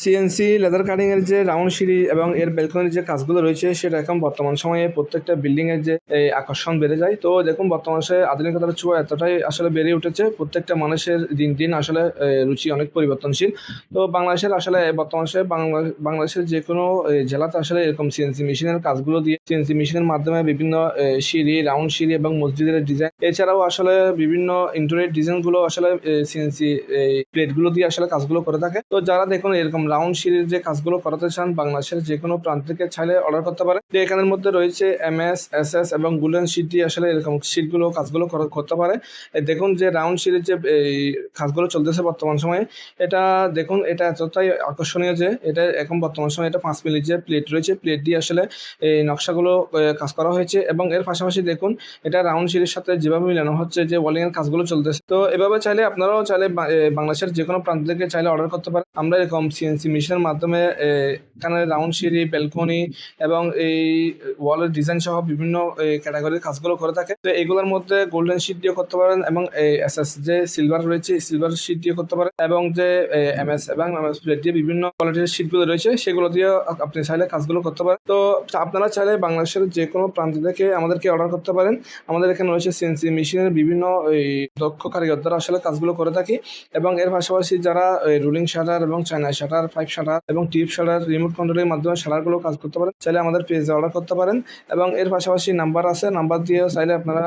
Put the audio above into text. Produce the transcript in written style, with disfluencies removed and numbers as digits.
CNC leather cutting এর যে round সিঁড়ি এবং এর ব্যালকনির যে কাজগুলো রয়েছে সেটা এখন বর্তমান সময়ে প্রত্যেকটা বিল্ডিং এর যে আকর্ষণ বেড়ে যায়। তো দেখুন বর্তমান সময়ে আধুনিকতার ছোঁয়া এতটাই আসলে বেড়ে উঠেছে, প্রত্যেকটা মানুষের দিন দিন আসলে রুচি অনেক পরিবর্তনশীল। তো বাংলাদেশের আসলে বর্তমান সময়ে বাংলাদেশের যে কোনো জেলাতে আসলে এরকম সিএনসি মেশিনের কাজগুলো দিয়ে সিএনসি মেশিনের মাধ্যমে বিভিন্ন সিঁড়ি, রাউন্ড সিঁড়ি এবং মসজিদের ডিজাইন, এছাড়াও আসলে বিভিন্ন ইন্টেরিয়র ডিজাইন গুলো আসলে সিএনসি প্লেট গুলো দিয়ে আসলে কাজগুলো করে থাকে। তো যারা দেখুন এরকম রাউন্ড সিঁড়ির যে কাজগুলো করাতে চান বাংলাদেশের যে কোনো প্রান্ত থেকে চাইলে অর্ডার করতে পারে। তো এখানের মধ্যে রয়েছে এমএস, এসএস এবং গোল্ডেন সিট দিয়ে আসলে এরকম সিটগুলো কাজগুলো করতে পারে। দেখুন যে রাউন্ড সিঁড়ির যে এই কাজগুলো চলতেছে বর্তমান সময়ে, এটা দেখুন এটা এতটাই আকর্ষণীয় যে এটা এখন বর্তমান সময়ে এটা 5 মিনিট যে প্লেট রয়েছে, প্লেট দিয়ে আসলে এই নকশাগুলো কাজ করা হয়েছে। এবং এর পাশাপাশি দেখুন এটা রাউন্ড সিঁড়ির সাথে যেভাবে মিলানো হচ্ছে, যে ওয়ালিং এর কাজগুলো চলতেছে। তো এভাবে চাইলে আপনারাও চাইলে বাংলাদেশের যে কোনো প্রান্ত থেকে চাইলে অর্ডার করতে পারেন। আমরা এরকম সিএনসি মেশিনের মাধ্যমে এখানে রাউন্ড সিঁড়ি, ব্যালকনি এবং এই ওয়ালের ডিজাইন সহ বিভিন্ন ক্যাটাগরির কাজগুলো করে থাকে। তো এগুলোর মধ্যে গোল্ডেন শিট দিয়ে করতে পারেন এবং এসএস যে সিলভার রয়েছে সিলভার শিট দিয়ে করতে পারেন, এবং যে এমএস এবং এমএস প্লেট দিয়ে বিভিন্ন কোয়ালিটির শিটগুলো রয়েছে সেগুলো দিয়ে আপনি চাইলে কাজগুলো করতে পারেন। তো আপনারা চাইলে বাংলাদেশের যে কোনো প্রান্ত থেকে আমাদেরকে অর্ডার করতে পারেন। আমাদের এখানে রয়েছে সিএনসি মেশিনের বিভিন্ন দক্ষ কারিগর দ্বারা আসলে কাজগুলো করে থাকি। এবং এর পাশাপাশি যারা রুলিং শাটার এবং চায়না শাটার, পাইপ শাটার এবং টিপ শাটার, রিমোট কন্ট্রোলের মাধ্যমে শাটারগুলো কাজ করতে পারেন, চাইলে আমাদের পেজে অর্ডার করতে পারেন। এবং এর পাশাপাশি নাম্বার আছে, নাম্বার দিয়ে চাইলে আপনারা